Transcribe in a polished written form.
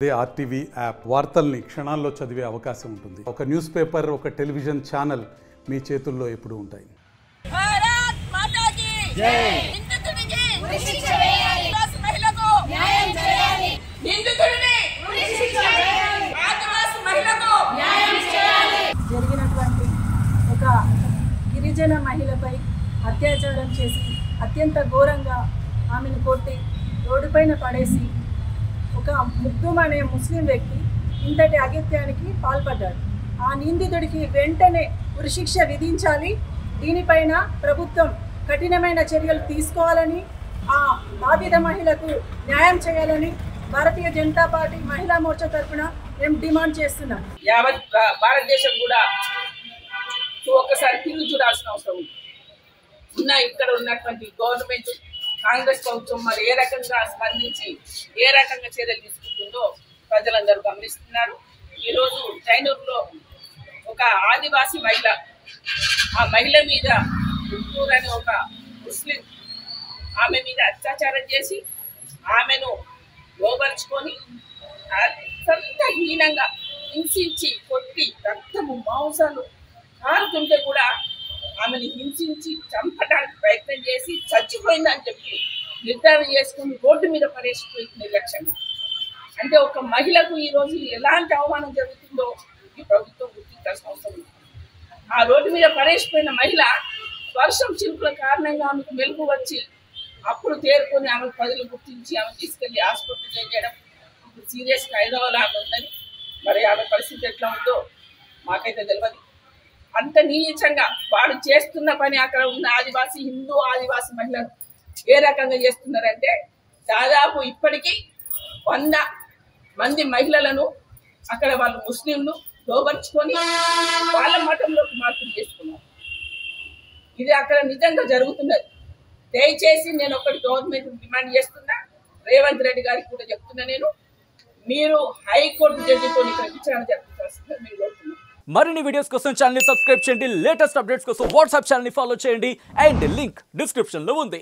అదే RTV app వార్తల్ని క్షణాల్లో చదివే అవకాశం ఉంటుంది. ఒక న్యూస్ పేపర్, ఒక టెలివిజన్ ఛానల్ మీ చేతుల్లో ఎప్పుడూ ఉంటాయి. భారత్ మాతాకి జై. నిందితుడికి ఉరిశిక్ష వేయాలి. మహిళకు న్యాయం చేయాలి. నిందితుడిని ఉరిశిక్ష వేయాలి. ఆదివాసి మహిళకు న్యాయం చేయాలి. జరిగినటువంటి ఒక గిరిజన మహిళపై అత్యాచారం చేసి అత్యంత ఘోరంగా ఆమెను కొట్టి రోడ్డుపైన పడేసి ఒక ముగ్ధుమ్ అనే ముస్లిం వ్యక్తి ఇంతటి అగత్యానికి పాల్పడ్డాడు. ఆ నిందితుడికి వెంటనే ఉరిశిక్ష విధించాలి. దీనిపైన ప్రభుత్వం కఠినమైన చర్యలు తీసుకోవాలని, ఆ బాధిత మహిళకు న్యాయం చేయాలని భారతీయ జనతా పార్టీ మహిళా మోర్చా తరఫున మేము డిమాండ్ చేస్తున్నాం. యావత్ భారతదేశం కూడా ఒక్కసారి తిరిగి చూడాల్సిన అవసరం ఉంది. ఇక్కడ ఉన్నటువంటి గవర్నమెంట్ కాంగ్రెస్ ప్రభుత్వం మరి ఏ రకంగా స్పందించి ఏ రకంగా చర్యలు తీసుకుంటుందో ప్రజలందరూ గమనిస్తున్నారు. ఈరోజు జైనూరులో ఒక ఆదివాసీ మహిళ, ఆ మహిళ మీద గుంటూరు అని ఒక ముస్లిం ఆమె మీద అత్యాచారం చేసి ఆమెను లోబరుచుకొని అత్యంత హీనంగా హింసించి కొట్టి రక్తము మాంసాలు కారుతుంటే కూడా ఆమెను హింసించి చంపడానికి ప్రయత్నం చేసి చచ్చిపోయిందని చెప్పి నిర్ధారణ చేసుకుని రోడ్డు మీద పడేసిపోయింది నిర్లక్ష్యంగా. అంటే ఒక మహిళకు ఈరోజు ఎలాంటి అవమానం జరుగుతుందో ఈ ప్రభుత్వం గుర్తించాల్సిన అవసరం ఉంది. ఆ రోడ్డు మీద పడేసిపోయిన మహిళ వర్షం చిరుకుల కారణంగా ఆమెకు మెలుగు వచ్చి అప్పుడు తేరుకొని ఆమె ప్రజలు గుర్తించి ఆమె తీసుకెళ్లి హాస్పిటల్ చేయడం ఇప్పుడు సీరియస్గా 5వ లాగా ఉందని. మరి ఆమె పరిస్థితి ఎట్లా ఉందో మాకైతే తెలియదు. అంత నీచంగా వాడు చేస్తున్న పని అక్కడ ఉన్న హిందూ ఆదివాసీ మహిళలు ఏ రకంగా చేస్తున్నారంటే దాదాపు ఇప్పటికీ 100 మంది మహిళలను అక్కడ వాళ్ళు ముస్లింలు లోబర్చుకొని వాళ్ళ మతంలోకి మార్పులు చేసుకున్నారు. ఇది అక్కడ నిజంగా జరుగుతున్నది. దయచేసి నేను ఒకటి గవర్నమెంట్ డిమాండ్ చేస్తున్నా, రేవంత్ రెడ్డి గారికి కూడా చెప్తున్నా, నేను మీరు హైకోర్టు జడ్జితో ఇక్కడ విచారణ జరిపించాల్సిందిగా మీరు కోరుతున్నాను. మరిన్ని వీడియోస్ కోసం ఛానల్ ని సబ్స్క్రైబ్ చేయండి. లేటెస్ట్ అప్డేట్స్ కోసం వాట్సాప్ ఛానల్ ని ఫాలో చేయండి. అండ్ లింక్ డిస్క్రిప్షన్ లో ఉంది.